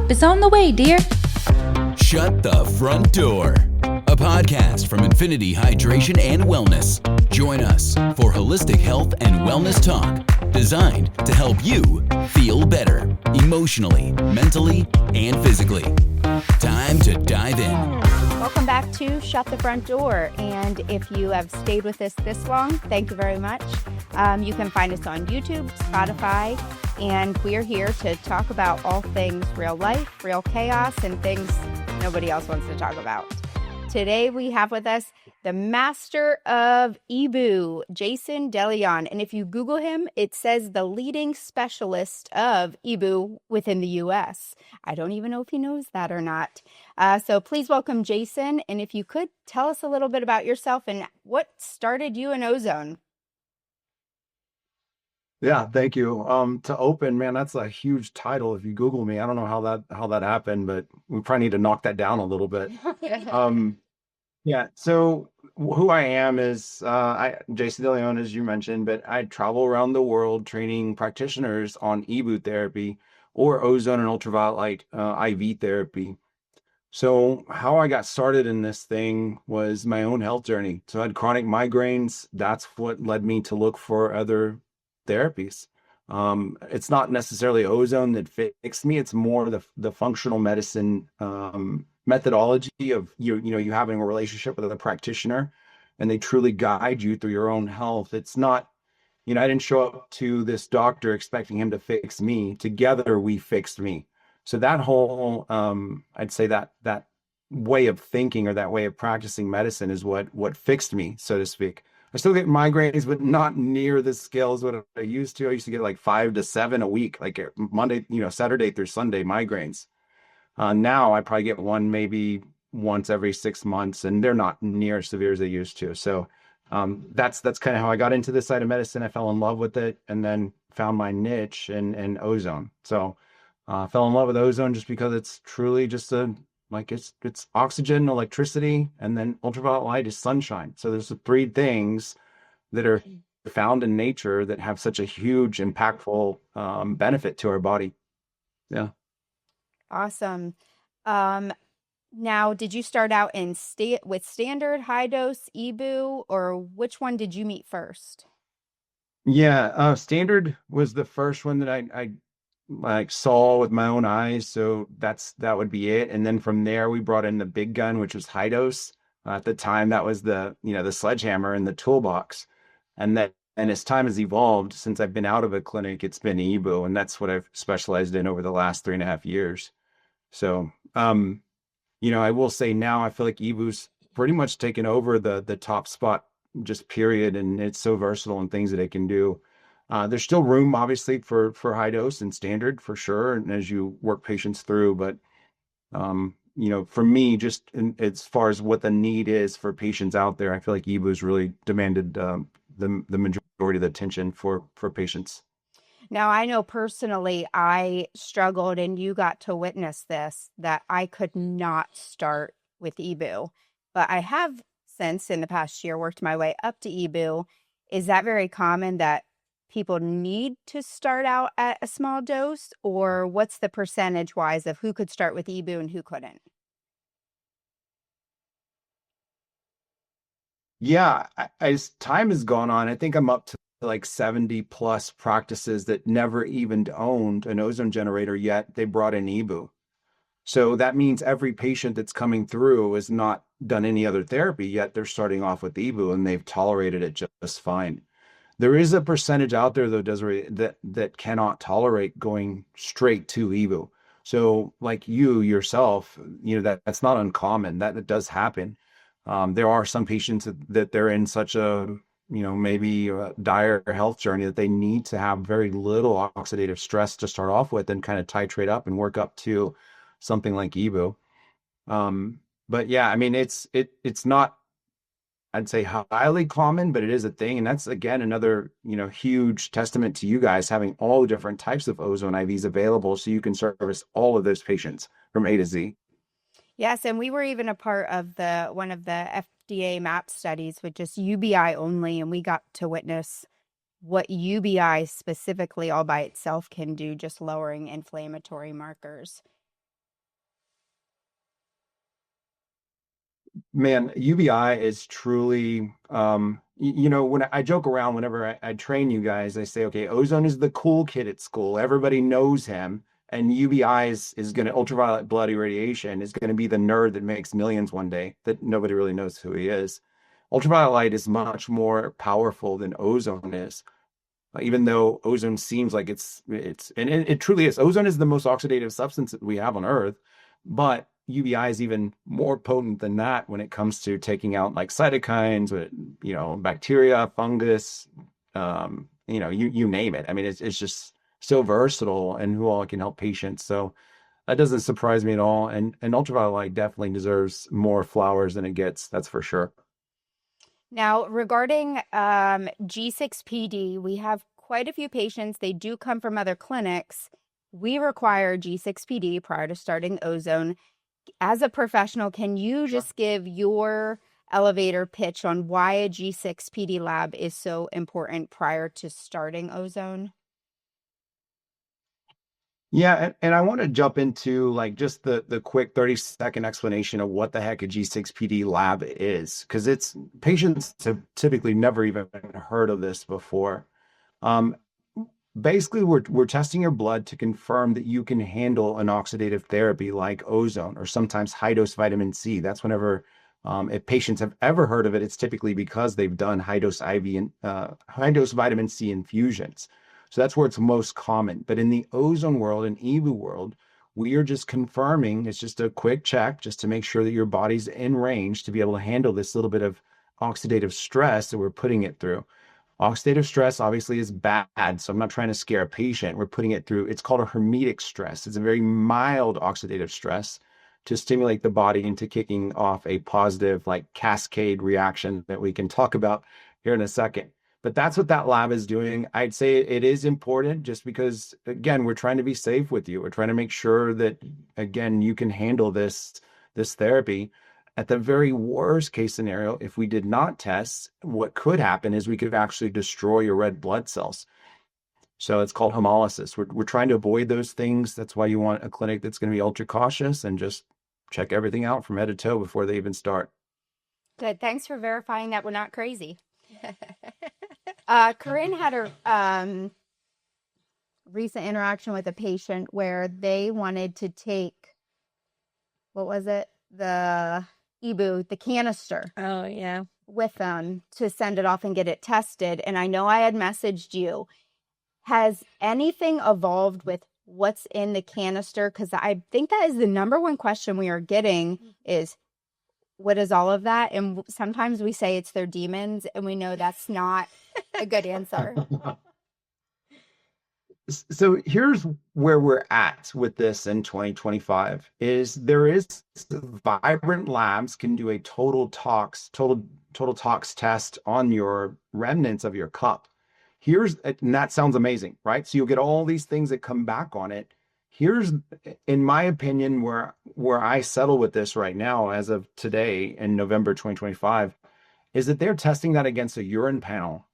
Help is on the way, dear. Shut the Front Door, a podcast from Infinity Hydration and Wellness. Join us for holistic health and wellness talk designed to help you feel better emotionally, mentally, and physically. Time to dive in. Welcome back to Shut the Front Door. And if you have stayed with us this long, thank you very much. You can find us on YouTube, Spotify, and we're here to talk about all things real life, real chaos, and things nobody else wants to talk about. Today we have with us the master of EBOO, Jason DeLeon. And if you Google him, it says the leading specialist of EBOO within the U.S. I don't even know if he knows that or not. So please welcome Jason. And if you could tell us a little bit about yourself and what started you in Ozone. Yeah, thank you. To open, man, that's a huge title. If you Google me, I don't know how that happened, but we probably need to knock that down a little bit. Yeah. So who I am is Jason DeLeon, as you mentioned, but I travel around the world training practitioners on EBOO therapy or ozone and ultraviolet light IV therapy. So how I got started in this thing was my own health journey. So I had chronic migraines. That's what led me to look for other therapies. It's not necessarily ozone that fixed me. It's more the functional medicine methodology of you having a relationship with a practitioner and they truly guide you through your own health. It's not, I didn't show up to this doctor expecting him to fix me. Together we fixed me. So that whole I'd say that way of thinking or that way of practicing medicine is what fixed me, so to speak. I still get migraines, but not near the scale as what I used to. I used to get like 5 to 7 a week, like Monday, Saturday through Sunday migraines. Now I probably get one maybe once every 6 months, and they're not near as severe as they used to. So that's kind of how I got into this side of medicine. I fell in love with it, and then found my niche in ozone. So fell in love with ozone just because it's truly just it's oxygen, electricity, and then ultraviolet light is sunshine. So there's the three things that are found in nature that have such a huge, impactful benefit to our body. Yeah. Awesome. Now, did you start out with standard, high dose, EBOO, or which one did you meet first? Yeah, standard was the first one that I like saw with my own eyes. So that would be it. And then from there, we brought in the big gun, which was high dose. At the time, that was the sledgehammer in the toolbox. And as time has evolved, since I've been out of a clinic, it's been EBOO, and that's what I've specialized in over the last 3.5 years. So, I will say now I feel like EBOO's pretty much taken over the top spot, just period. And it's so versatile in things that it can do. There's still room, obviously, for high dose and standard for sure, and as you work patients through. But for me, just as far as what the need is for patients out there, I feel like EBOO's really demanded the majority of the attention for patients. Now, I know personally I struggled, and you got to witness this, that I could not start with EBOO. But I have since, in the past year, worked my way up to EBOO. Is that very common that people need to start out at a small dose, or what's the percentage wise of who could start with EBOO and who couldn't? Yeah, as time has gone on, I think I'm up to like 70 plus practices that never even owned an ozone generator yet. They brought in EBOO. So that means every patient that's coming through has not done any other therapy yet. They're starting off with EBOO and they've tolerated it just fine. There is a percentage out there, though, Desiree, that cannot tolerate going straight to EBOO. So like you yourself, that's not uncommon. That does happen. There are some patients that they're in such a, maybe a dire health journey that they need to have very little oxidative stress to start off with and kind of titrate up and work up to something like EBOO. But yeah, I mean, it's not, I'd say, highly common, but it is a thing. And that's, again, another, huge testament to you guys having all the different types of ozone IVs available so you can service all of those patients from A to Z. Yes, and we were even a part of one of the FDA MAP studies with just UBI only, and we got to witness what UBI specifically all by itself can do, just lowering inflammatory markers. Man, UBI is truly, when I joke around, whenever I train you guys, I say, okay, Ozone is the cool kid at school. Everybody knows him. And UBI is going to, ultraviolet blood irradiation is going to be the nerd that makes millions one day that nobody really knows who he is. Ultraviolet light is much more powerful than ozone is. Even though ozone seems like and it truly is. Ozone is the most oxidative substance that we have on Earth, but UVI is even more potent than that when it comes to taking out like cytokines, bacteria, fungus, you name it. I mean, it's just so versatile and who all can help patients. So that doesn't surprise me at all. And ultraviolet light definitely deserves more flowers than it gets. That's for sure. Now, regarding G6PD, we have quite a few patients. They do come from other clinics. We require G6PD prior to starting Ozone. As a professional, can you just give your elevator pitch on why a G6PD lab is so important prior to starting Ozone? Yeah, and I want to jump into like just the quick 30-second explanation of what the heck a G6PD lab is, because it's patients have typically never even heard of this before. Um, Basically, we're testing your blood to confirm that you can handle an oxidative therapy like ozone or sometimes high dose vitamin C. That's whenever if patients have ever heard of it, it's typically because they've done high dose IV and high dose vitamin C infusions. So that's where it's most common. But in the ozone world and EBOO world, we are just confirming, it's just a quick check just to make sure that your body's in range to be able to handle this little bit of oxidative stress that we're putting it through. Oxidative stress obviously is bad, so I'm not trying to scare a patient. We're putting it through, it's called a hermetic stress. It's a very mild oxidative stress to stimulate the body into kicking off a positive, like cascade reaction that we can talk about here in a second. But that's what that lab is doing. I'd say it is important just because, again, we're trying to be safe with you. We're trying to make sure that, again, you can handle this therapy. At the very worst case scenario, if we did not test, what could happen is we could actually destroy your red blood cells. So it's called hemolysis. We're trying to avoid those things. That's why you want a clinic that's going to be ultra cautious and just check everything out from head to toe before they even start. Good. Thanks for verifying that we're not crazy. Corinne had a recent interaction with a patient where they wanted to take, what was it? The EBOO, the canister. Oh, yeah. With them to send it off and get it tested. And I know I had messaged you. Has anything evolved with what's in the canister? Because I think that is the number one question we are getting is, what is all of that? And sometimes we say it's their demons, and we know that's not a good answer. So here's where we're at with this in 2025 is there is Vibrant Labs can do a total tox test on your remnants of your cup. And that sounds amazing, right? So you'll get all these things that come back on it. Here's, in my opinion, where I settle with this right now, as of today in November 2025, is that they're testing that against a urine panel.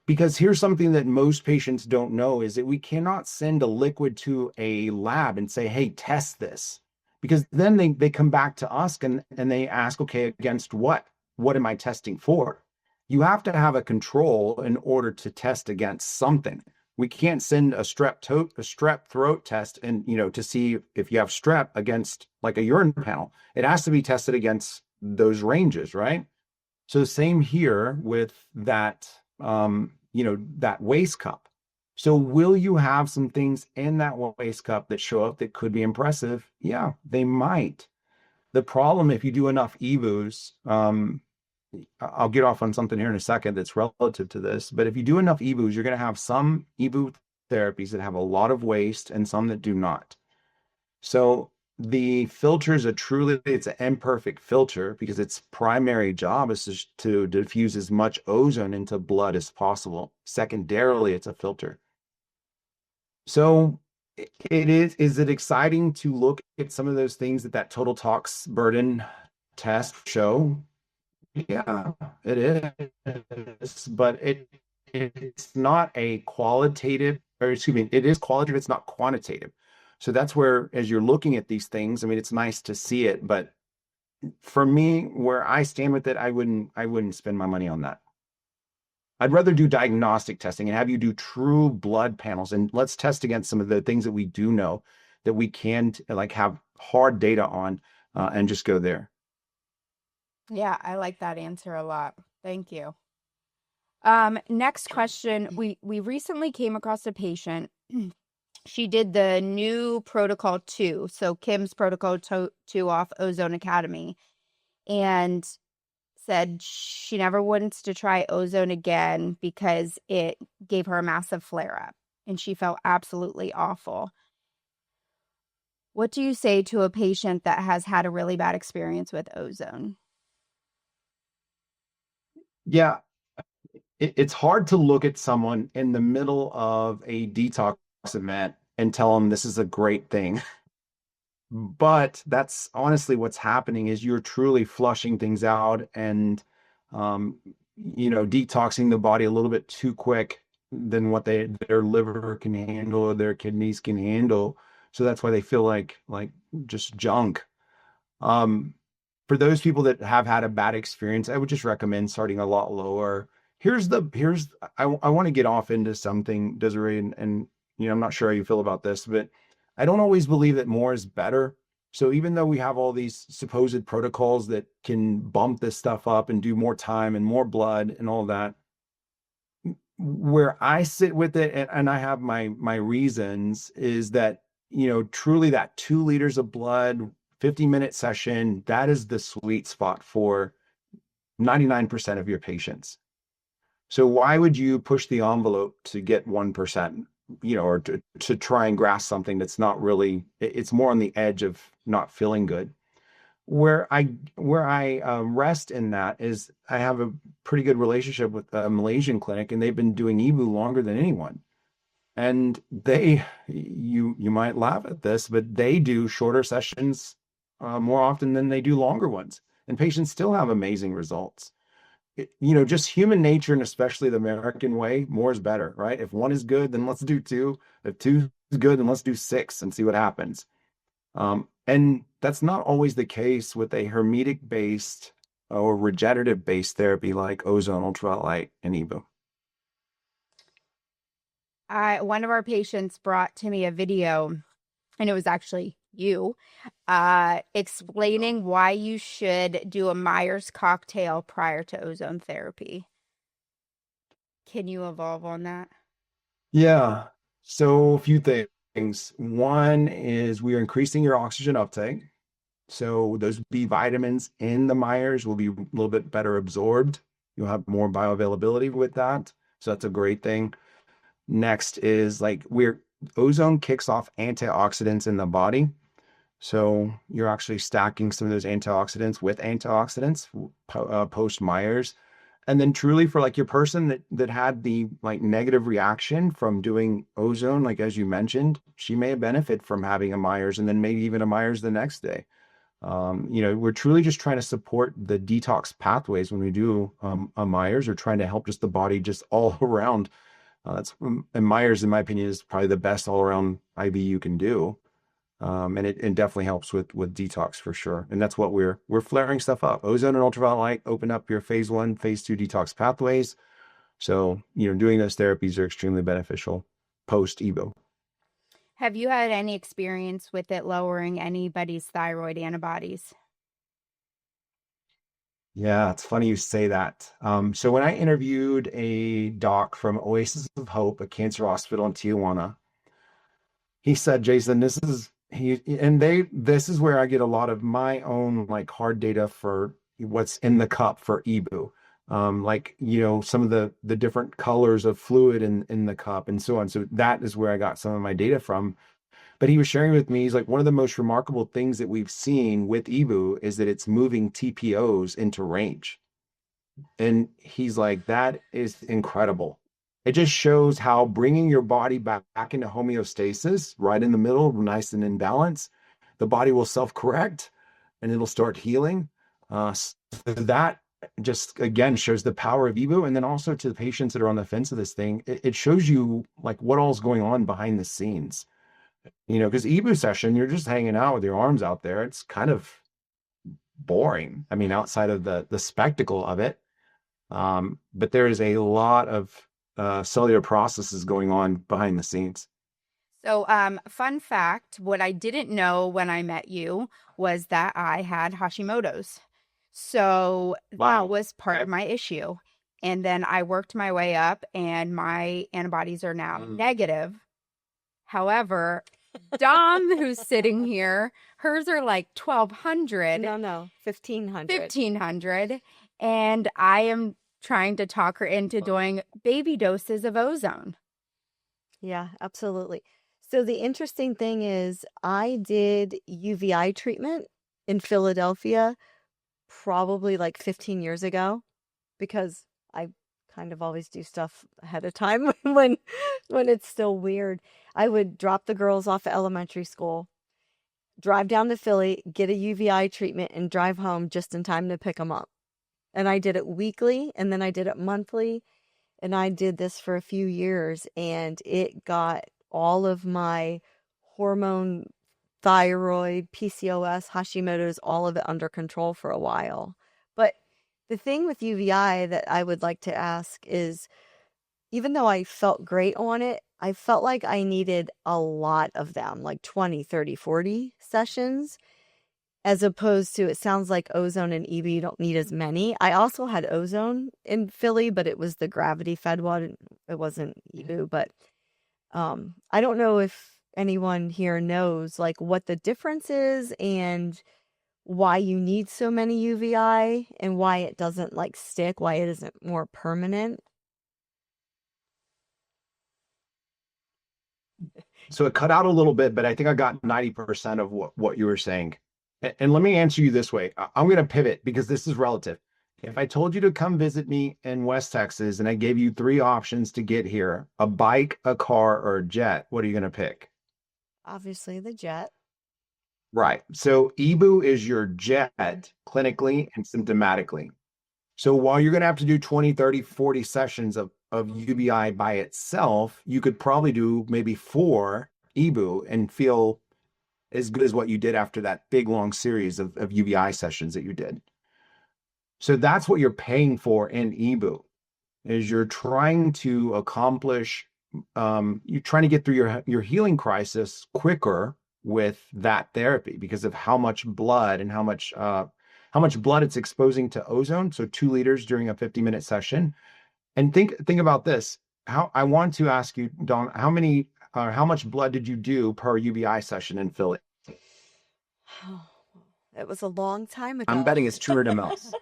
Because here's something that most patients don't know is that we cannot send a liquid to a lab and say, hey, test this. Because then they come back to us and they ask, okay, against what? What am I testing for? You have to have a control in order to test against something. We can't send a strep throat test and, to see if you have strep against like a urine panel. It has to be tested against those ranges, right? So same here with that, that waste cup. So will you have some things in that waste cup that show up that could be impressive? Yeah, they might. The problem, if you do enough EBOOs, I'll get off on something here in a second that's relative to this, but if you do enough EBOOs, you're going to have some EBOO therapies that have a lot of waste and some that do not. So the filter is it's an imperfect filter because its primary job is to diffuse as much ozone into blood as possible. Secondarily, it's a filter. So is it exciting to look at some of those things that total tox burden test show? Yeah, it is, but it's not a qualitative, or excuse me, it is qualitative, it's not quantitative. So that's where, as you're looking at these things, I mean, it's nice to see it, but for me, where I stand with it, I wouldn't spend my money on that. I'd rather do diagnostic testing and have you do true blood panels, and let's test against some of the things that we do know that we can like have hard data on, and just go there. Yeah, I like that answer a lot. Thank you. Next question. We recently came across a patient. She did the new protocol 2, so Kim's protocol 2 off Ozone Academy, and said she never wants to try Ozone again because it gave her a massive flare-up and she felt absolutely awful. What do you say to a patient that has had a really bad experience with Ozone? Yeah, it's hard to look at someone in the middle of a detox event and tell them this is a great thing. But that's honestly what's happening is you're truly flushing things out and um, detoxing the body a little bit too quick than what their liver can handle or their kidneys can handle. So that's why they feel like just junk. Um, for those people that have had a bad experience, I would just recommend starting a lot lower. Here's I want to get off into something, Desiree, and I'm not sure how you feel about this, but I don't always believe that more is better. So even though we have all these supposed protocols that can bump this stuff up and do more time and more blood and all that, where I sit with it, and I have my reasons, is that truly that 2 liters of blood, 50-minute session, that is the sweet spot for 99% of your patients. So why would you push the envelope to get 1%, or to try and grasp something that's not really, it's more on the edge of not feeling good. Where I rest in that is I have a pretty good relationship with a Malaysian clinic, and they've been doing EBOO longer than anyone. And you might laugh at this, but they do shorter sessions more often than they do longer ones, and patients still have amazing results. Just human nature, and especially the American way, more is better, right? If one is good, then let's do two. If two is good, then let's do six and see what happens. And that's not always the case with a hermetic based or regenerative based therapy like ozone, ultralight, and EBOO. One of our patients brought to me a video, and it was actually you, explaining why you should do a Myers cocktail prior to ozone therapy. Can you evolve on that? Yeah. So a few things. One is we are increasing your oxygen uptake. So those B vitamins in the Myers will be a little bit better absorbed. You'll have more bioavailability with that. So that's a great thing. Next is ozone kicks off antioxidants in the body. So you're actually stacking some of those antioxidants with antioxidants post Myers. And then truly for your person that had the negative reaction from doing ozone, as you mentioned, she may have benefit from having a Myers and then maybe even a Myers the next day. We're truly just trying to support the detox pathways when we do a Myers, or trying to help just the body just all around. And Myers, in my opinion, is probably the best all around IV you can do. And it definitely helps with detox for sure. And that's what we're flaring stuff up. Ozone and ultraviolet open up your phase 1, phase 2 detox pathways. So, doing those therapies are extremely beneficial post EBOO. Have you had any experience with it lowering anybody's thyroid antibodies? Yeah, it's funny you say that. So when I interviewed a doc from Oasis of Hope, a cancer hospital in Tijuana, he said, Jason, this is where I get a lot of my own hard data for what's in the cup for EBOO. Some of the different colors of fluid in the cup and so on. So that is where I got some of my data from. But he was sharing with me, he's like, one of the most remarkable things that we've seen with EBOO is that it's moving TPOs into range. And he's like, that is incredible. It just shows how bringing your body back into homeostasis, right in the middle, nice and in balance, the body will self-correct and it'll start healing. So that just, again, shows the power of EBOO. And then also to the patients that are on the fence of this thing, it shows you what all's going on behind the scenes. Because EBOO session, you're just hanging out with your arms out there. It's kind of boring. I mean, outside of the spectacle of it. But there is a lot of cellular processes going on behind the scenes. So, fun fact, what I didn't know when I met you was that I had Hashimoto's. So that Wow. was part of Okay. my issue. And then I worked my way up and my antibodies are now Mm. negative. However, Dom, who's sitting here, hers are like 1200, No, 1500. 1500. And I am trying to talk her into doing baby doses of ozone. Yeah, absolutely. So the interesting thing is I did UVI treatment in Philadelphia probably like 15 years ago because I kind of always do stuff ahead of time when it's still weird. I would drop the girls off at elementary school, drive down to Philly, get a UVI treatment, and drive home just in time to pick them up. And I did it weekly, and then I did it monthly, and I did this for a few years, and it got all of my hormone, thyroid, PCOS, Hashimoto's, all of it under control for a while. But the thing with UVI that I would like to ask is, even though I felt great on it, I felt like I needed a lot of them, like 20, 30, 40 sessions, as opposed to, it sounds like Ozone and EBOO, you don't need as many. I also had Ozone in Philly, but it was the gravity fed one. It wasn't EBOO, but I don't know if anyone here knows like what the difference is and why you need so many UVI and why it doesn't like stick, why it isn't more permanent. So it cut out a little bit, but I think I got 90% of what you were saying. And let me answer you this way. I'm going to pivot because this is relative. If I told you to come visit me in West Texas and I gave you three options to get here, a bike, a car, or a jet, what are you going to pick? Obviously the jet. Right. So EBOO is your jet clinically and symptomatically. So while you're going to have to do 20, 30, 40 sessions of UBI by itself, you could probably do maybe 4 EBOO and feel as good as what you did after that big long series of UBI sessions that you did. So that's what you're paying for in EBOO, is you're trying to accomplish, you're trying to get through your healing crisis quicker with that therapy because of how much blood and how much blood it's exposing to ozone. So 2 liters during a 50-minute session. And think about this. I want to ask you, Dawn, how much blood did you do per UBI session in Philly? It was a long time ago. I'm betting it's 200 mLs.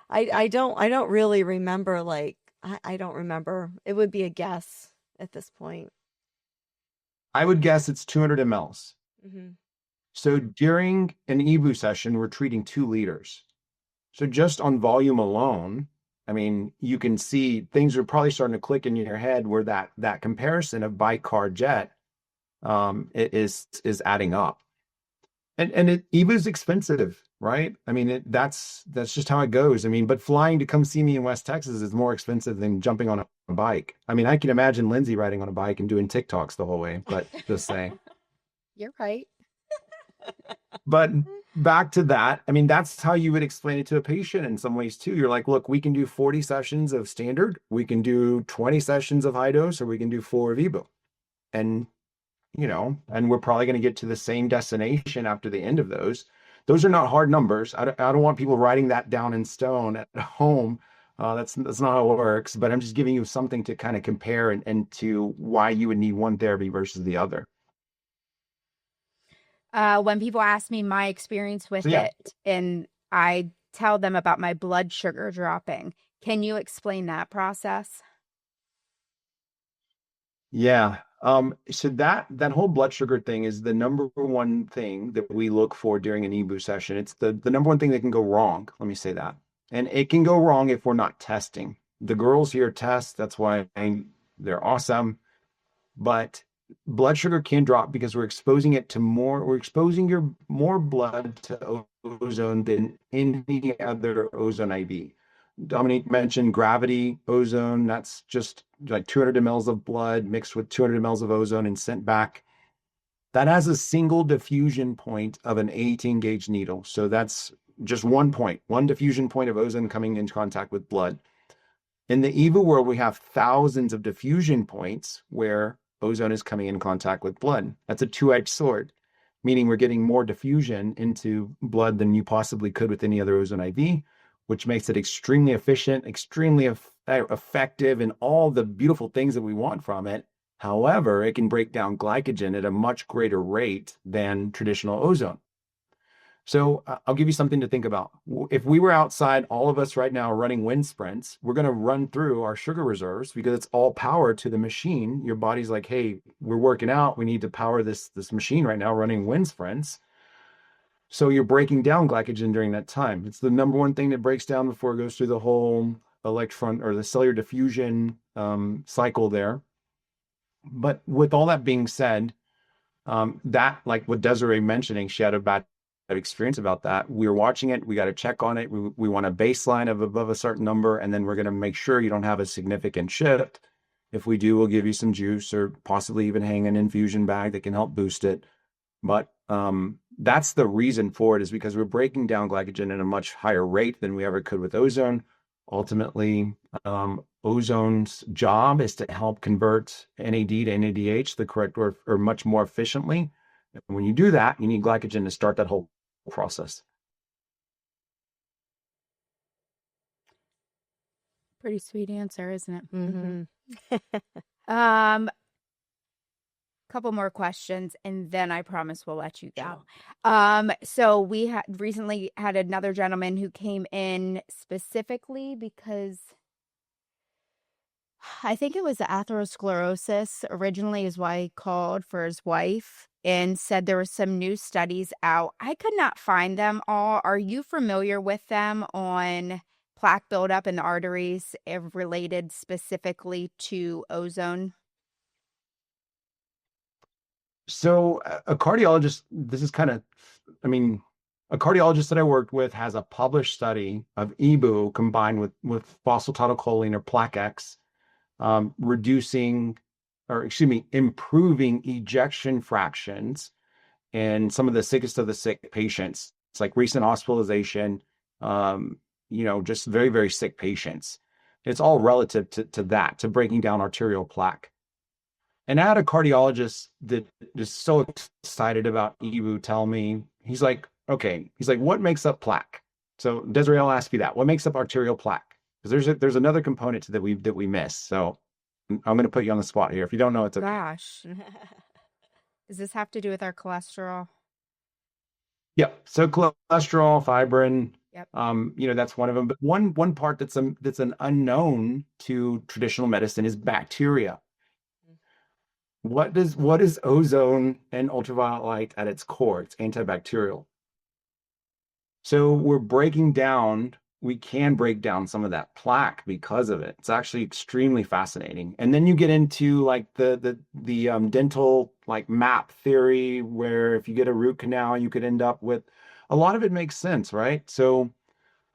I don't really remember, like I don't remember. It would be a guess at this point. I would guess it's 200 mLs. Mm-hmm. So during an EBOO session, we're treating 2 liters. So just on volume alone, I mean, you can see things are probably starting to click in your head where that comparison of bike, car, jet is adding up. And EBOO is expensive, right? I mean, that's just how it goes. I mean, but flying to come see me in West Texas is more expensive than jumping on a bike. I mean, I can imagine Lindsay riding on a bike and doing TikToks the whole way, but just saying. You're right. But back to that, I mean, that's how you would explain it to a patient in some ways too. You're like, look, we can do 40 sessions of standard, we can do 20 sessions of high dose, or we can do 4 of EBOO. And, and we're probably going to get to the same destination after the end of those. Those are not hard numbers. I don't want people writing that down in stone at home. That's not how it works, but I'm just giving you something to kind of compare and to why you would need one therapy versus the other. When people ask me my experience with it and I tell them about my blood sugar dropping, can you explain that process? Yeah. So that whole blood sugar thing is the number one thing that we look for during an EBOO session. It's the number one thing that can go wrong. Let me say that. And it can go wrong if we're not testing. The girls here test. That's why they're awesome. But blood sugar can drop because we're exposing your more blood to ozone than any other ozone IV. Dominique mentioned gravity ozone. That's just like 200 mLs of blood mixed with 200 mLs of ozone and sent back. That has a single diffusion point of an 18 gauge needle. So that's just one point, one diffusion point of ozone coming into contact with blood. In the EBOO world, we have thousands of diffusion points where ozone is coming in contact with blood. That's a two-edged sword, meaning we're getting more diffusion into blood than you possibly could with any other ozone IV, which makes it extremely efficient, extremely effective, and all the beautiful things that we want from it. However, it can break down glycogen at a much greater rate than traditional ozone. So I'll give you something to think about. If we were outside, all of us right now running wind sprints, we're going to run through our sugar reserves because it's all power to the machine. Your body's like, hey, we're working out. We need to power this machine right now running wind sprints. So you're breaking down glycogen during that time. It's the number one thing that breaks down before it goes through the whole electron or the cellular diffusion cycle there. But with all that being said, that, like what Desiree mentioning, she had a bad experience about that. We were watching it. We got to check on it. We want a baseline of above a certain number, and then we're going to make sure you don't have a significant shift. If we do, we'll give you some juice or possibly even hang an infusion bag that can help boost it. But that's the reason for it, is because we're breaking down glycogen at a much higher rate than we ever could with ozone. Ultimately, ozone's job is to help convert NAD to NADH the correct or much more efficiently. And when you do that, you need glycogen to start that whole process. Pretty sweet answer, isn't it? Mm-hmm. Couple more questions, and then I promise we'll let you go. So we recently had another gentleman who came in specifically because I think it was atherosclerosis originally is why he called for his wife and said there were some new studies out. I could not find them all. Are you familiar with them on plaque buildup in the arteries related specifically to ozone? So a cardiologist, a cardiologist that I worked with has a published study of EBOO combined with phosphatidylcholine or plaque X, improving ejection fractions in some of the sickest of the sick patients. It's like recent hospitalization, just very, very sick patients. It's all relative to breaking down arterial plaque. And I had a cardiologist that is so excited about EBOO tell me, he's like, what makes up plaque? So Desiree, I'll ask you that. What makes up arterial plaque? Because there's another component to that we miss. So I'm going to put you on the spot here. If you don't know, it's okay. Gosh. Does this have to do with our cholesterol? Yep. So cholesterol, fibrin, Yep. that's one of them. But one part that's an unknown to traditional medicine is bacteria. What is ozone and ultraviolet light at its core? It's antibacterial. So we can break down some of that plaque because of it. It's actually extremely fascinating. And then you get into like the dental like map theory, where if you get a root canal, you could end up with a lot of it makes sense, right? So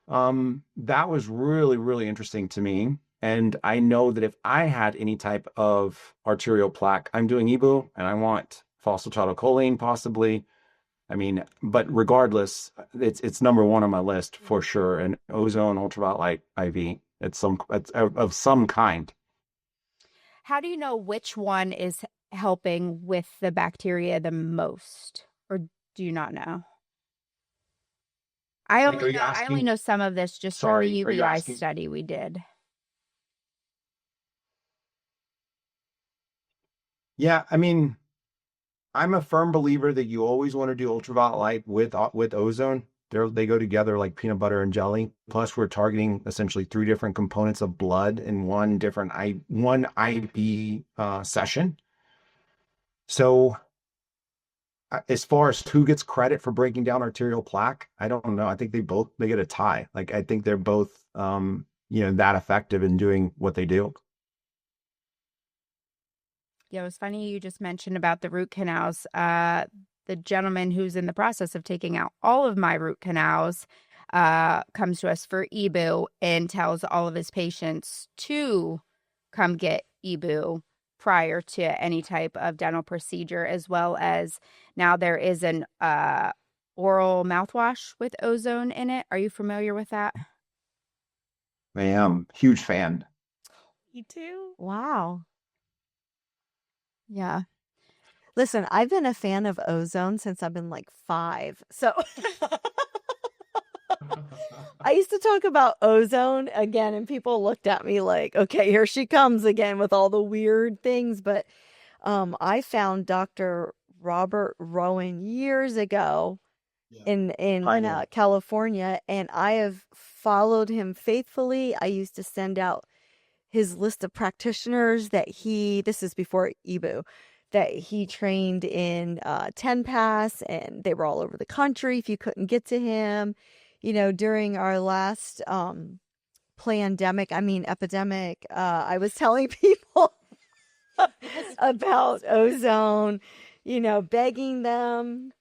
that was really, really interesting to me. And I know that if I had any type of arterial plaque, I'm doing EBOO and I want phosphatidylcholine possibly. But regardless, it's number one on my list for sure. And ozone, ultraviolet light, IV, it's of some kind. How do you know which one is helping with the bacteria the most? Or do you not know? I only know some of this just from the UVI study we did. Yeah, I'm a firm believer that you always want to do ultraviolet light with ozone. They go together like peanut butter and jelly. Plus, we're targeting essentially 3 different components of blood in one IV session. So, as far as who gets credit for breaking down arterial plaque, I don't know. I think they get a tie. Like I think they're both that effective in doing what they do. Yeah, it was funny you just mentioned about the root canals. The gentleman who's in the process of taking out all of my root canals comes to us for EBOO and tells all of his patients to come get EBOO prior to any type of dental procedure, as well as now there is an oral mouthwash with ozone in it. Are you familiar with that? I am huge fan. Me too. Wow. Yeah. Listen, I've been a fan of Ozone since I've been like 5. So I used to talk about ozone again, and people looked at me like, okay, here she comes again with all the weird things. But I found Dr. Robert Rowan years ago Yeah. in Pioneer. California, and I have followed him faithfully. I used to send out his list of practitioners that this is before EBOO, that he trained in 10 Pass, and they were all over the country if you couldn't get to him. During our last epidemic, I was telling people about ozone, begging them,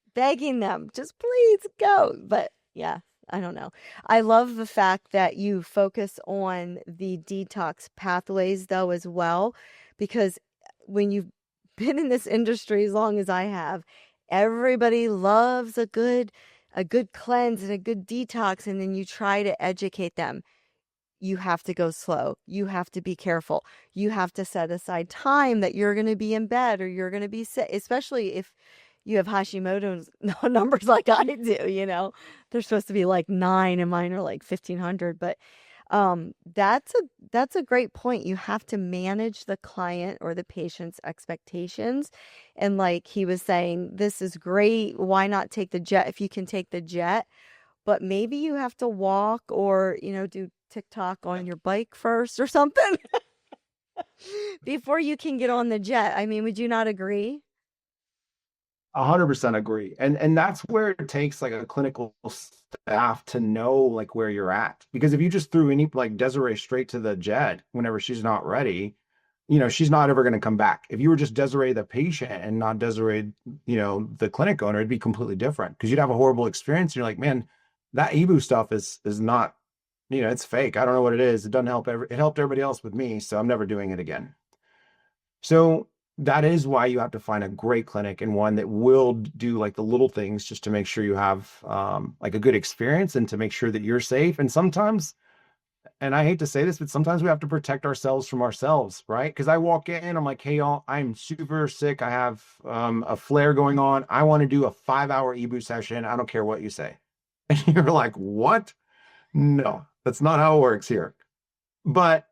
just please go. But yeah, I don't know. I love the fact that you focus on the detox pathways though as well, because when you've been in this industry as long as I have, everybody loves a good cleanse and a good detox, and then you try to educate them. You have to go slow. You have to be careful. You have to set aside time that you're going to be in bed or you're going to be sick, especially if you have Hashimoto's numbers like I do. They're supposed to be like 9 and mine are like 1500. But that's a great point. You have to manage the client or the patient's expectations. And like he was saying, this is great. Why not take the jet if you can take the jet? But maybe you have to walk or, do TikTok on your bike first or something before you can get on the jet. I mean, would you not agree? 100% agree. And that's where it takes like a clinical staff to know like where you're at. Because if you just threw any like Desiree straight to the jet whenever she's not ready, she's not ever going to come back. If you were just Desiree the patient and not Desiree, the clinic owner, it'd be completely different because you'd have a horrible experience. You're like, man, that EBOO stuff is not, it's fake. I don't know what it is. It doesn't help it helped everybody else with me, so I'm never doing it again. So that is why you have to find a great clinic and one that will do like the little things just to make sure you have like a good experience and to make sure that you're safe. And sometimes, and I hate to say this, but sometimes we have to protect ourselves from ourselves, right? Because I walk in, I'm like, hey, y'all, I'm super sick. I have a flare going on. I want to do a 5-hour EBOO session. I don't care what you say. And you're like, what? No, that's not how it works here. But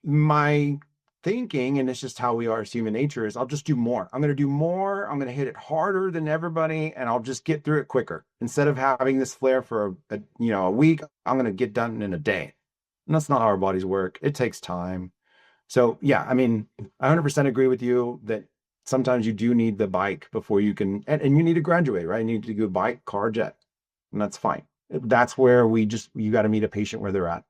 my thinking, and it's just how we are as human nature, is I'll just do more. I'm going to do more. I'm going to hit it harder than everybody, and I'll just get through it quicker. Instead of having this flare for a week, I'm going to get done in a day. And that's not how our bodies work. It takes time. So yeah, I mean, I 100% agree with you that sometimes you do need the bike before you can, and you need to graduate, right? You need to go bike, car, jet, and that's fine. That's where you got to meet a patient where they're at.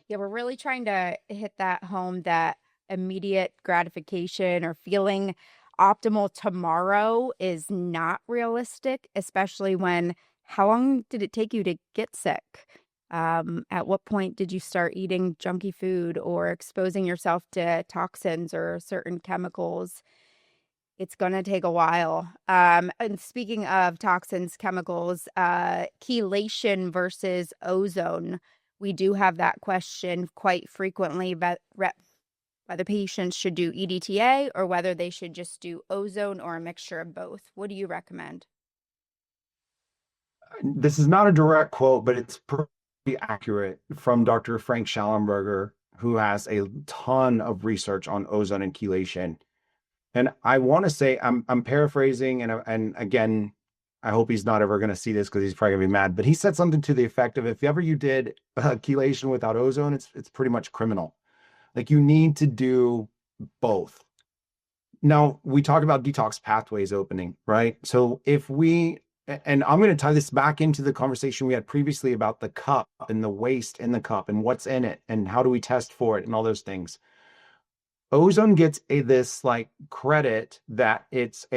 Yeah, we're really trying to hit that home, that immediate gratification or feeling optimal tomorrow is not realistic, especially when how long did it take you to get sick? At what point did you start eating junky food or exposing yourself to toxins or certain chemicals? It's going to take a while. And speaking of toxins, chemicals, chelation versus ozone, we do have that question quite frequently, but whether patients should do EDTA or whether they should just do ozone or a mixture of both. What do you recommend? This is not a direct quote, but it's pretty accurate from Dr. Frank Schallenberger, who has a ton of research on ozone and chelation. And I want to say, I'm paraphrasing, and again, I hope he's not ever going to see this because he's probably going to be mad. But he said something to the effect of, if ever you did chelation without ozone, it's pretty much criminal. Like you need to do both. Now we talk about detox pathways opening, right? So and I'm going to tie this back into the conversation we had previously about the cup and the waste in the cup and what's in it and how do we test for it and all those things. Ozone gets this like credit that it's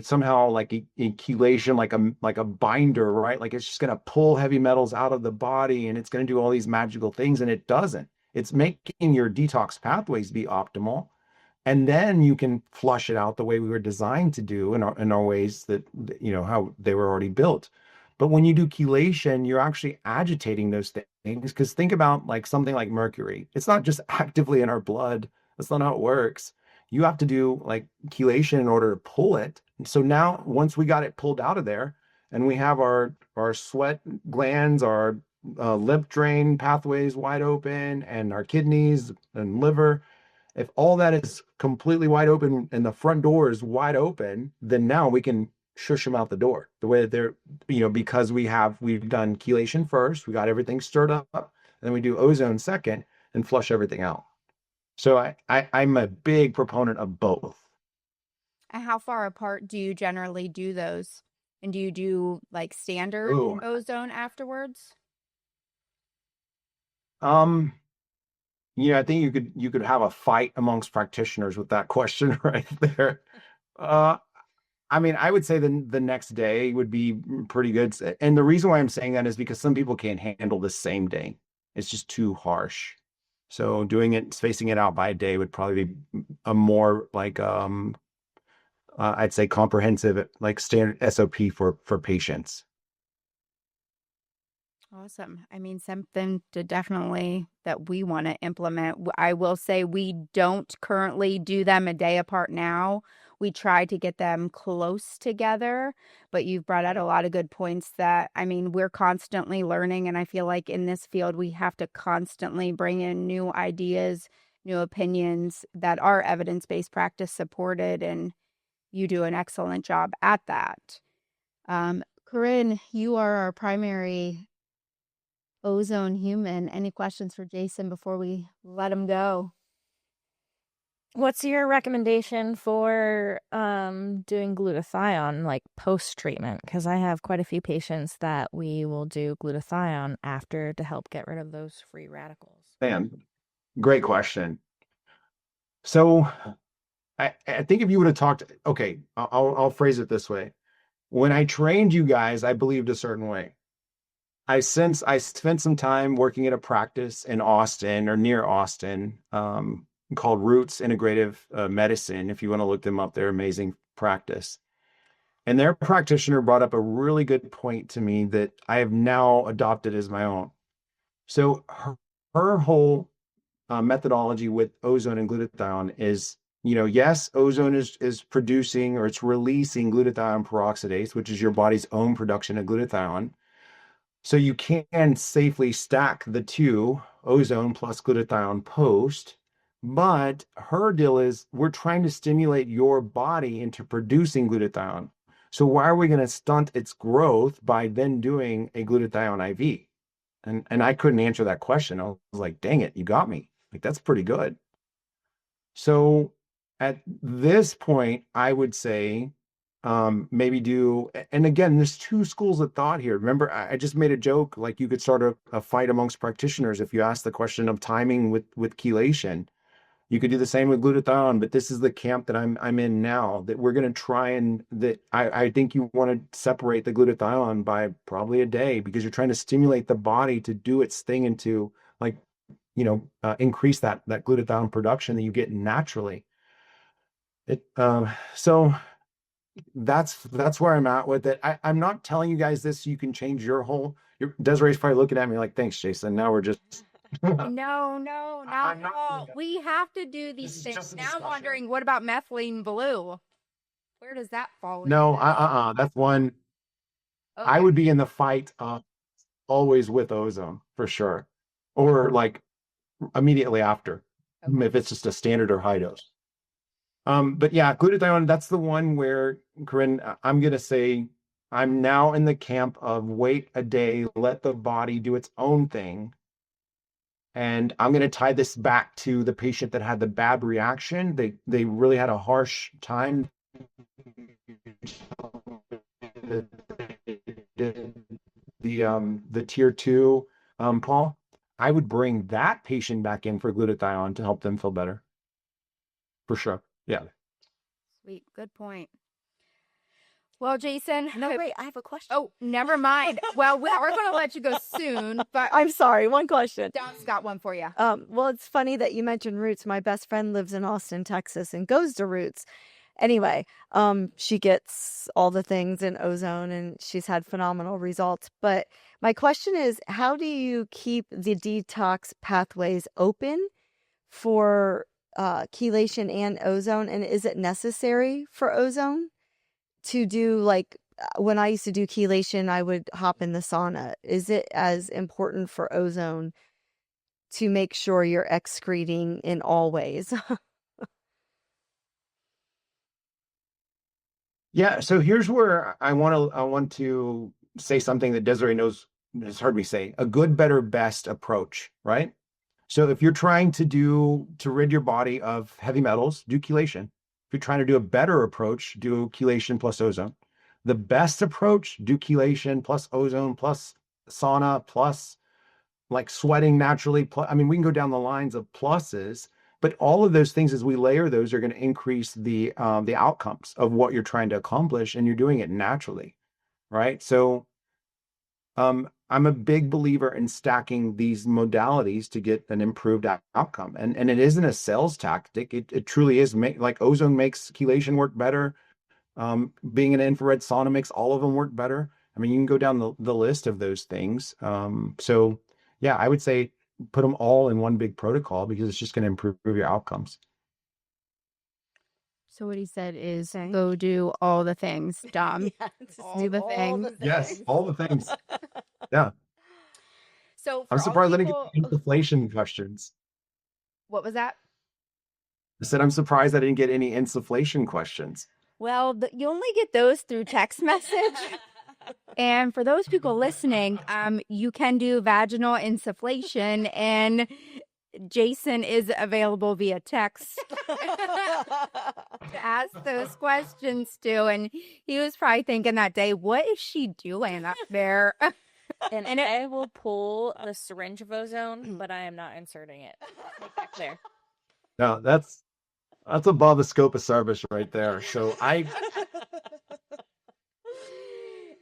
somehow like a chelation, like a binder, right? Like it's just going to pull heavy metals out of the body and it's going to do all these magical things, and it doesn't. It's making your detox pathways be optimal, And then you can flush it out the way we were designed to do in our ways that, how they were already built. But when you do chelation, you're actually agitating those things. Because think about like something like mercury. It's not just actively in our blood. That's not how it works. You have to do like chelation in order to pull it. So now once we got it pulled out of there and we have our sweat glands, our lymph drain pathways wide open, and our kidneys and liver, if all that is completely wide open and the front door is wide open, then now we can shush them out the door the way that they're, because we've done chelation first, we got everything stirred up, and then we do ozone second and flush everything out. So I'm a big proponent of both. And how far apart do you generally do those? And do you do like standard Ooh. ozone afterwards? I think you could have a fight amongst practitioners with that question right there. I mean, I would say the next day would be pretty good. And the reason why I'm saying that is because some people can't handle the same day. It's just too harsh. So spacing it out by a day would probably be a more like I'd say comprehensive, like standard SOP for patients. Awesome. I mean, something to definitely that we want to implement. I will say we don't currently do them a day apart now. We try to get them close together, but you've brought out a lot of good points that, I mean, we're constantly learning. And I feel like in this field, we have to constantly bring in new ideas, new opinions that are evidence-based practice supported. And you do an excellent job at that. Corinne, you are our primary ozone human. Any questions for Jason before we let him go? What's your recommendation for doing glutathione like post-treatment? Because I have quite a few patients that we will do glutathione after to help get rid of those free radicals. Man, great question. So I think if you would have talked, okay, I'll phrase it this way. When I trained you guys, I believed a certain way. I spent some time working at a practice in Austin or near Austin, called Roots Integrative Medicine. If you want to look them up, they're amazing practice. And their practitioner brought up a really good point to me that I have now adopted as my own. So her whole methodology with ozone and glutathione is, yes, ozone is producing or it's releasing glutathione peroxidase, which is your body's own production of glutathione. So you can safely stack the two, ozone plus glutathione post. But her deal is we're trying to stimulate your body into producing glutathione. So why are we going to stunt its growth by then doing a glutathione IV? And I couldn't answer that question. I was like, dang it, you got me. Like, that's pretty good. So at this point, I would say maybe do, and again, there's two schools of thought here. Remember, I just made a joke, like you could start a fight amongst practitioners if you ask the question of timing with chelation. You could do the same with glutathione, but this is the camp that I'm in now, that we're going to try and that I think you want to separate the glutathione by probably a day, because you're trying to stimulate the body to do its thing and to like, increase that glutathione production that you get naturally. So that's where I'm at with it. I'm not telling you guys this so you can change Desiree's probably looking at me like, thanks, Jason. Now we're just No, not at all. We have to do these things. Now I'm wondering, what about methylene blue? Where does that fall? No, that's one. Okay. I would be in the fight always with ozone for sure, or like immediately after, if it's just a standard or high dose. But yeah, glutathione, that's the one where, Corinne, I'm gonna say I'm now in the camp of wait a day, let the body do its own thing. And I'm going to tie this back to the patient that had the bad reaction. They really had a harsh time. The tier 2, Paul, I would bring that patient back in for glutathione to help them feel better. For sure. Yeah. Sweet. Good point. Well, Jason. No, wait, I have a question. Oh, never mind. Well, we're going to let you go soon, but I'm sorry. One question. Dom's got one for you. Well, it's funny that you mentioned Roots. My best friend lives in Austin, Texas, and goes to Roots. Anyway, she gets all the things in Ozone, and she's had phenomenal results. But my question is, how do you keep the detox pathways open for chelation and ozone? And is it necessary for ozone to do, like, when I used to do chelation, I would hop in the sauna. Is it as important for ozone to make sure you're excreting in all ways? Yeah, so here's where I want to say something that Desiree knows has heard me say, a good, better, best approach, right? So if you're trying to rid your body of heavy metals, do chelation. If you're trying to do a better approach, do chelation plus ozone. The best approach, do chelation plus ozone plus sauna plus like sweating naturally. I mean, we can go down the lines of pluses, but all of those things as we layer those are going to increase the outcomes of what you're trying to accomplish, and you're doing it naturally, right? So I'm a big believer in stacking these modalities to get an improved outcome. And it isn't a sales tactic. It truly is. Like ozone makes chelation work better. Being an infrared sauna makes all of them work better. I mean, you can go down the list of those things. So yeah, I would say put them all in one big protocol because it's just going to improve your outcomes. So what he said is Okay. go do all the things, Dom. Yeah, just all do the all things. the Yes, things. all the things. Yeah. So I'm for all surprised I didn't people, get any insufflation questions. what was that? I said I'm surprised I didn't get any insufflation questions. Well, you only get those through text message. And for those people listening, you can do vaginal insufflation, and Jason is available via text to ask those questions too. And he was probably thinking that day, what is she doing up there? And I will pull the syringe of ozone, but I am not inserting it. Make that clear. No, that's above the scope of service right there. So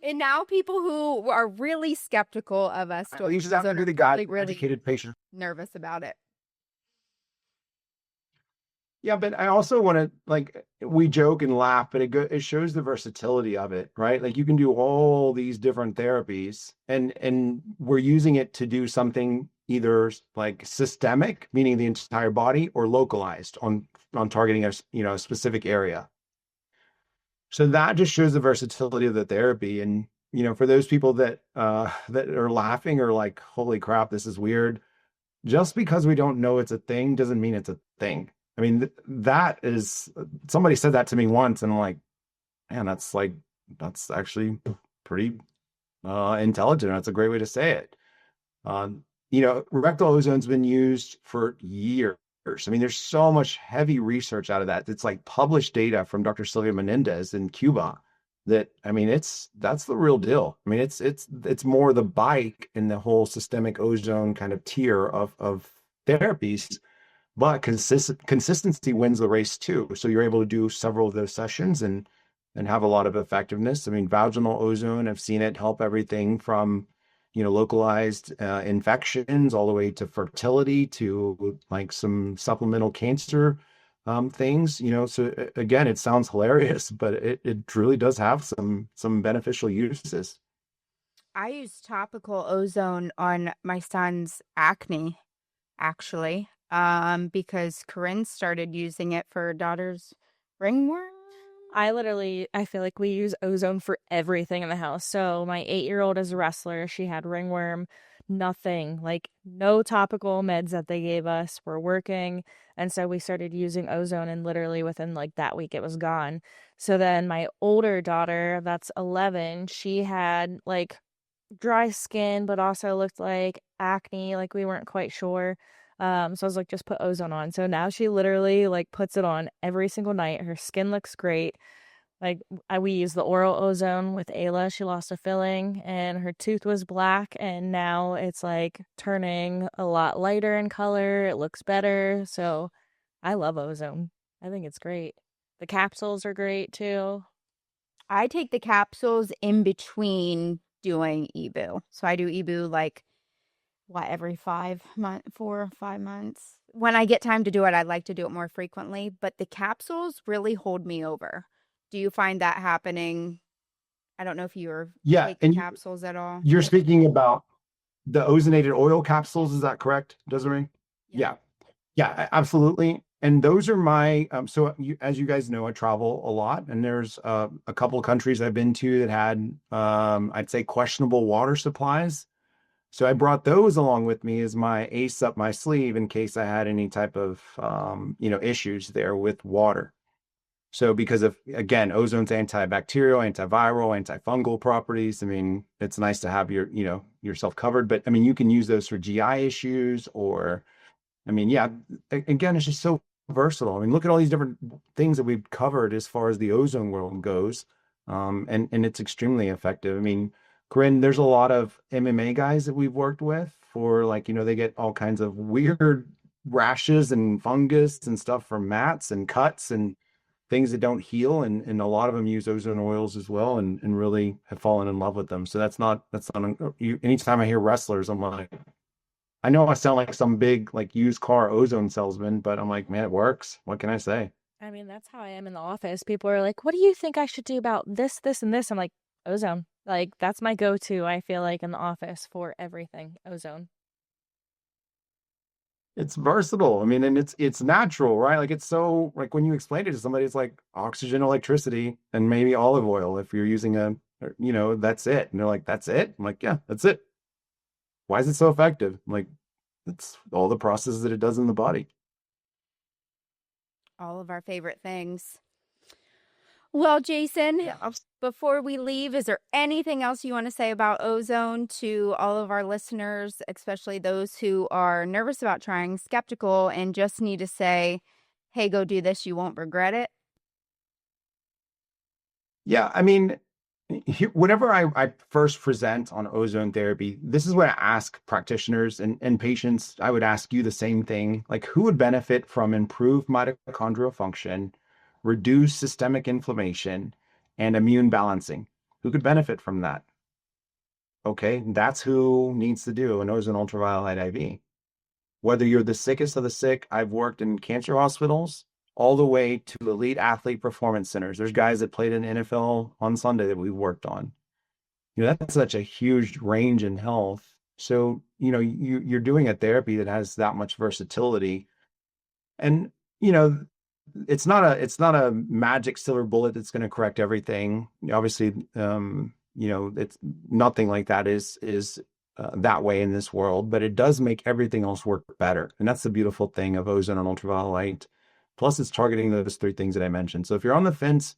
And now people who are really skeptical of us you should have to do the guide, really educated patient. nervous about it. Yeah, but I also want to, like, we joke and laugh, but it shows the versatility of it, right? Like you can do all these different therapies, and we're using it to do something either like systemic, meaning the entire body, or localized on targeting a specific area. So that just shows the versatility of the therapy. And for those people that are laughing or like, holy crap, this is weird. Just because we don't know it's a thing doesn't mean it's a thing. I mean, that is, somebody said that to me once, and I'm like, man, that's actually pretty intelligent. That's a great way to say it. Rectal ozone's been used for years. I mean, there's so much heavy research out of that. It's like published data from Dr. Silvia Menendez in Cuba that, I mean, that's the real deal. I mean, it's more the bike in the whole systemic ozone kind of tier of therapies, but consistency wins the race too. So you're able to do several of those sessions and have a lot of effectiveness. I mean, vaginal ozone, I've seen it help everything from localized infections all the way to fertility to like some supplemental cancer things. So again, it sounds hilarious, but it truly does have some beneficial uses. I use topical ozone on my son's acne, actually, because Corinne started using it for her daughter's ringworm. I feel like we use ozone for everything in the house. So my 8-year-old is a wrestler. She had ringworm, nothing, like no topical meds that they gave us were working. And so we started using ozone, and literally within like that week it was gone. So then my older daughter, that's 11, she had like dry skin, but also looked like acne, like we weren't quite sure. So I was like, just put ozone on. So now she literally like puts it on every single night. Her skin looks great. Like we use the oral ozone with Ayla. She lost a filling and her tooth was black, and now it's like turning a lot lighter in color. It looks better. So I love ozone. I think it's great. The capsules are great too. I take the capsules in between doing EBOO. So I do EBOO like every 4 or 5 months. When I get time to do it, I'd like to do it more frequently, but the capsules really hold me over. Do you find that happening? I don't know if you're Yeah, taking and capsules at all. you're speaking about the ozonated oil capsules, is that correct, Desiree? Yeah. Yeah, absolutely. And those are my as you guys know, I travel a lot, and there's a couple of countries I've been to that had I'd say questionable water supplies. So I brought those along with me as my ace up my sleeve in case I had any type of issues there with water. So because of, again, ozone's antibacterial, antiviral, antifungal properties, I mean, it's nice to have yourself covered, but I mean, you can use those for GI issues or, I mean, yeah, again, it's just so versatile. I mean, look at all these different things that we've covered as far as the ozone world goes. And it's extremely effective. I mean, Corinne, there's a lot of MMA guys that we've worked with for they get all kinds of weird rashes and fungus and stuff from mats and cuts and things that don't heal. And a lot of them use ozone oils as well and really have fallen in love with them. So anytime I hear wrestlers, I'm like, I know I sound like some big used car ozone salesman, but I'm like, man, it works. What can I say? I mean, that's how I am in the office. People are like, what do you think I should do about this, this, and this? I'm like, ozone. Like, that's my go-to, I feel like, in the office for everything. Ozone. It's versatile. I mean, and it's natural, right? Like it's so when you explain it to somebody, it's like oxygen, electricity, and maybe olive oil. If you're using that's it. And they're like, that's it? I'm like, yeah, that's it. Why is it so effective? I'm like, it's all the processes that it does in the body. All of our favorite things. Well, Jason, before we leave, is there anything else you want to say about ozone to all of our listeners, especially those who are nervous about trying, skeptical, and just need to say, hey, go do this, you won't regret it? Yeah, I mean, whenever I first present on ozone therapy, this is what I ask practitioners and patients. I would ask you the same thing, like who would benefit from improved mitochondrial function, reduced systemic inflammation, and immune balancing? Who could benefit from that? Okay, that's who needs to do an ozone ultraviolet IV. Whether you're the sickest of the sick, I've worked in cancer hospitals, all the way to elite athlete performance centers. There's guys that played in the NFL on Sunday that we've worked on. That's such a huge range in health. So, you're doing a therapy that has that much versatility. And, it's not a magic silver bullet that's going to correct everything. Obviously, it's nothing like that is that way in this world, but it does make everything else work better. And that's the beautiful thing of ozone and ultraviolet light. Plus, it's targeting those 3 things that I mentioned. So if you're on the fence,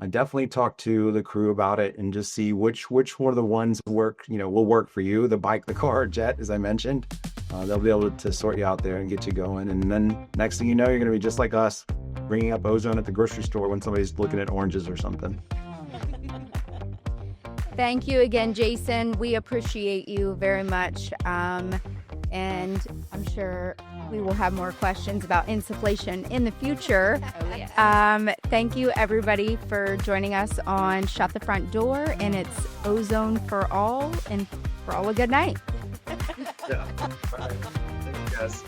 I definitely talk to the crew about it and just see which one of the ones will work for you. The bike, the car, or jet, as I mentioned. They'll be able to sort you out there and get you going. And then next thing you know, you're going to be just like us, bringing up ozone at the grocery store when somebody's looking at oranges or something. Thank you again, Jason. We appreciate you very much. And I'm sure we will have more questions about insufflation in the future. Oh, yeah. Thank you, everybody, for joining us on Shut the Front Door. And it's ozone for all, and for all a good night. Yeah. All right. Thank you, guys.